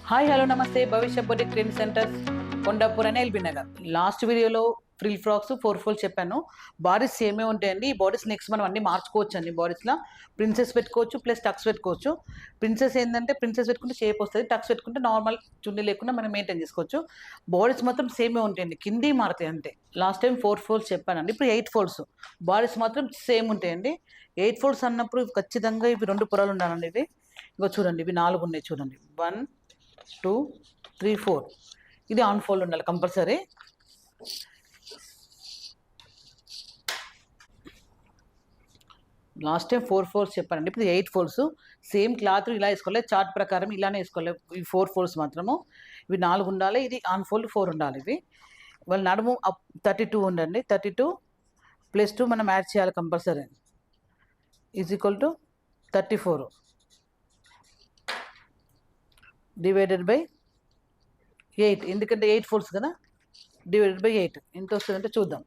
Hi hello నమస్తే భవిష్య boutique trend centres Kondapur అని ఎల్బీ నగర్. లాస్ట్ వీడియోలో ఫ్రిల్ ఫ్రాక్స్ 4 ఫోల్డ్ చెప్పాను. బాడీస్ సేమే ఉంటాయండి. ఈ బాడీస్ నెక్స్ట్ మనం అన్ని మార్చుకోవచ్చు అండి. బాడీస్లో ప్రిన్సెస్ పెట్టుకోవచ్చు, ప్లస్ టక్స్ పెట్టుకోవచ్చు. ప్రిన్సెస్ ఏంటంటే ప్రిన్సెస్ పెట్టుకుంటే షేప్ వస్తుంది, టక్స్ పెట్టుకుంటే నార్మల్ చున్నీ లేకుండా మనం మెయింటైన్ చేసుకోవచ్చు. బాడీస్ మొత్తం సేమే ఉంటాయండి, కింది మారుతాయి అంతే. లాస్ట్ టైం 4 ఫోల్డ్స్ చెప్పానండి, ఇప్పుడు 8 ఫోల్డ్స్. బాడీస్ మాత్రం సేమ్ ఉంటాయండి. 8 ఫోల్డ్స్ అన్నప్పుడు ఖచ్చితంగా ఇవి 2 పొరలు ఉండాలండి. ఇవి ఇగో చూడండి, ఇవి 4 ఉన్నాయి చూడండి. 1 2 3 4. ఇది ఆన్ ఫోల్డ్ ఉండాలి కంపల్సరీ. లాస్ట్ టైం 4 ఫోల్డ్స్ చెప్పానండి, ఇప్పుడు 8 ఫోల్డ్స్. సేమ్ క్లాత్ ఇలా వేసుకోవాలి, చార్ట్ ప్రకారం ఇలానే వేసుకోవాలి. ఈ 4 ఫోల్డ్స్ మాత్రము ఇవి 4 ఉండాలి, ఇది ఆన్ ఫోల్డ్ 4 ఉండాలి. ఇవి వాళ్ళ నడుము 32 ఉండండి. 32 + 2 మనం యాడ్ చేయాలి కంపల్సరీ, = 34 / 8. ఎందుకంటే 8 ఫోల్డ్స్ కదా, / 8 ఎంత వస్తుందంటే చూద్దాం.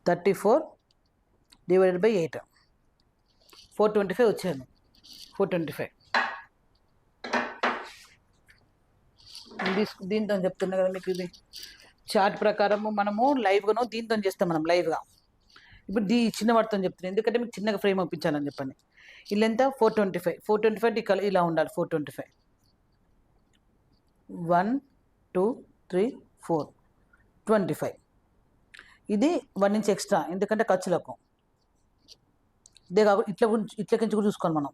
34 / 8 425 వచ్చాను. 425 దీంతో చెప్తున్నా కదా మీకు. ఇది చార్ట్ ప్రకారము మనము లైవ్గాను దీంతో చేస్తాం, మనం లైవ్గా. ఇప్పుడు చిన్న వాటితో చెప్తున్నాను, ఎందుకంటే మీకు చిన్నగా ఫ్రేమ్ ఒప్పించాలని చెప్పండి. ఇల్లు ఎంత 425 ఇలా ఉండాలి. 425 1 2 3 4 25. ఇది 1 ఇంచ్ ఎక్స్ట్రా, ఎందుకంటే ఖర్చులకు. ఇదే కాకుండా ఇట్లకించి కూడా చూసుకోవాలి మనం.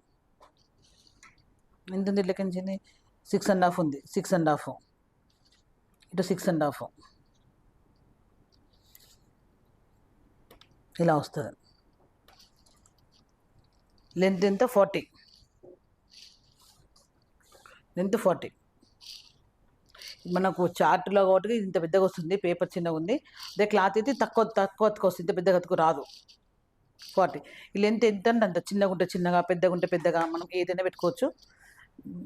ఎంత ఉంది ఇట్లకించింది? 6.5 ఉంది. 6.5 ఇటు 6.5 ఇలా వస్తుంది. లెంత్ ఎంత? 40. లెంత్ 40. మనకు చార్ట్లో కాబట్టి ఇంత పెద్దగా వస్తుంది, పేపర్ చిన్నగా ఉంది. అదే క్లాత్ అయితే తక్కువ వస్తుంది, ఇంత పెద్దగా అతుకు రాదు. 40. ఈ లెంత్ ఎంత అంటే అంత. చిన్నగా ఉంటే చిన్నగా, పెద్దగా ఉంటే పెద్దగా, మనం ఏదైనా పెట్టుకోవచ్చు.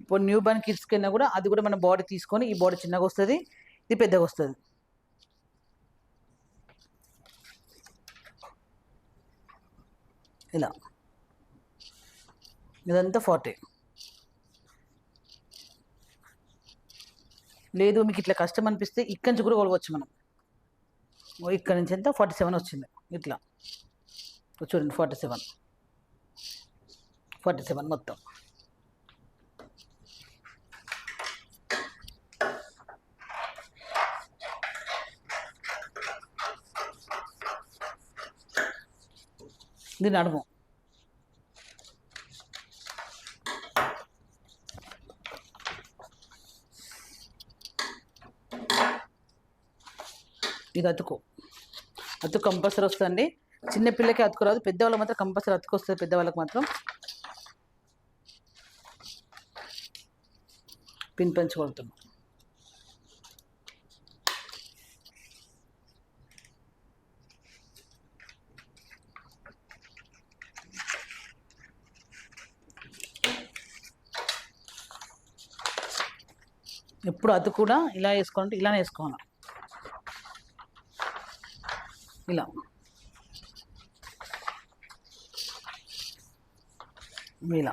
ఇప్పుడు న్యూ బార్న్ కిడ్స్ కన్నా కూడా అది కూడా మన బాడీ తీసుకొని, ఈ బాడీ చిన్నగా వస్తుంది, ఇది పెద్దగా వస్తుంది. ఇలా ఇదంతా 40. లేదు మీకు ఇట్లా కష్టం అనిపిస్తే ఇక్కడి నుంచి కూడా కొలవచ్చు మనం. ఇక్కడ నుంచి ఎంత? 47 వచ్చింది. ఇట్లా చూడండి, 47 మొత్తం. ఇది నడుము. ఇది అతుకు కంపల్సరీ వస్తుందండి. చిన్నపిల్లకి అతుకు రాదు, పెద్దవాళ్ళకి మాత్రం కంపల్సరీ అతుకు వస్తుంది. పెద్దవాళ్ళకి మాత్రం పిన్ పెంచుకొడుతున్నాం. ఎప్పుడు అతుకు కూడా ఇలా వేసుకోవాలంటే ఇలానే వేసుకోవాలి. ఇలా ఇలా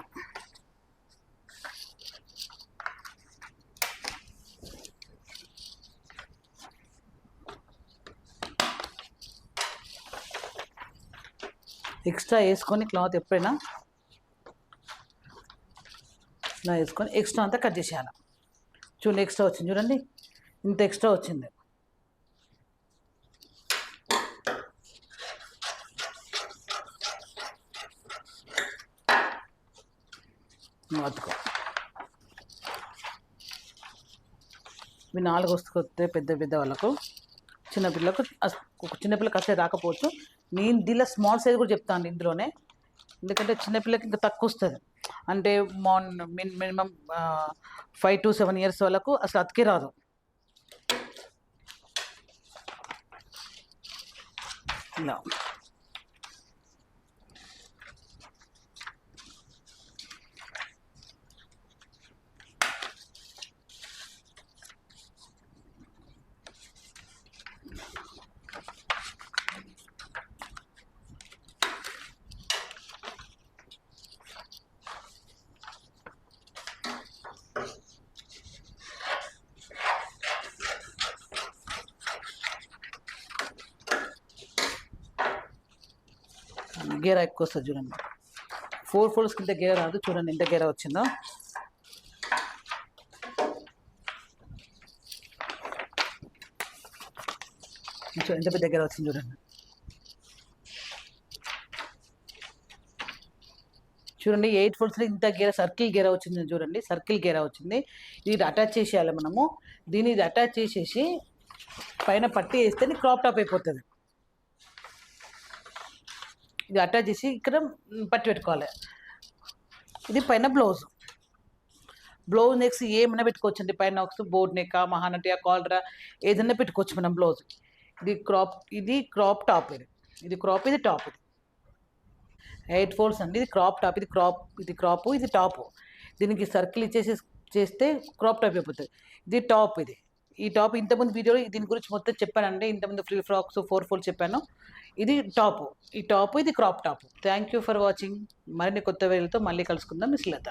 ఎక్స్ట్రా వేసుకొని క్లాత్ ఎప్పుడైనా ఇలా వేసుకొని ఎక్స్ట్రా అంతా కట్ చేసేయాలి. చూడండి, ఎక్స్ట్రా వచ్చింది చూడండి, ఇంత ఎక్స్ట్రా వచ్చింది. అతుకో ఇవి 4 వస్తే పెద్ద వాళ్ళకు. చిన్నపిల్లలకు అసలే రాకపోవచ్చు. నేను దీనిలో స్మాల్ సైజ్ కూడా చెప్తాను ఇందులోనే, ఎందుకంటే చిన్నపిల్లకి ఇంకా తక్కువ వస్తుంది. అంటే మినిమం 5 to 7 years వాళ్ళకు అసలు అతికే రాదు. ఇలా గేరా ఎక్కువ వస్తుంది చూడండి. 4 ఫోల్డ్స్ కింద గేర రాదు. చూడండి ఎంత గేర వచ్చిందో. ఎంత పెద్ద గేర వచ్చింది చూడండి. చూడండి 8 ఫోల్డ్స్లో ఇంత గేర సర్కిల్ గేర వచ్చింది చూడండి. సర్కిల్ గేర వచ్చింది. ఇది అటాచ్ చేసేయాలి మనము. దీన్ని ఇది అటాచ్ చేసేసి పైన పట్టి వేస్తే క్రాప్ టాప్ అయిపోతుంది. ఇది అటాచ్ చేసి ఇక్కడ పట్టి పెట్టుకోవాలి. ఇది పైన బ్లౌజ్ నెక్స్ట్ ఏమైనా పెట్టుకోవచ్చండి. పైన ఒక బోర్డ్ నెక్, మహానటియా, కాలరా ఏదైనా పెట్టుకోవచ్చు మనం బ్లౌజ్. ఇది క్రాప్ టాప్. ఇది క్రాప్, ఇది టాప్. ఇది 8 ఫోల్డ్స్ అండి. ఇది క్రాప్ టాప్. ఇది క్రాప్, ఇది టాప్. దీనికి సర్కిల్ చేస్తే క్రాప్ టాప్ అయిపోతుంది. ఇది టాప్. ఈ టాప్ ఇంతకుముందు వీడియోలో దీని గురించి మొత్తం చెప్పానండి. ఇంతకుముందు ఫ్రీ ఫ్రాక్స్ 4 ఫోల్డ్ చెప్పాను. ఇది టాప్, ఇది crop top. Thank you for watching. మరిన్ని కొత్త వీడియోలతో మళ్ళీ కలుసుకుందాం. మిస్ లత.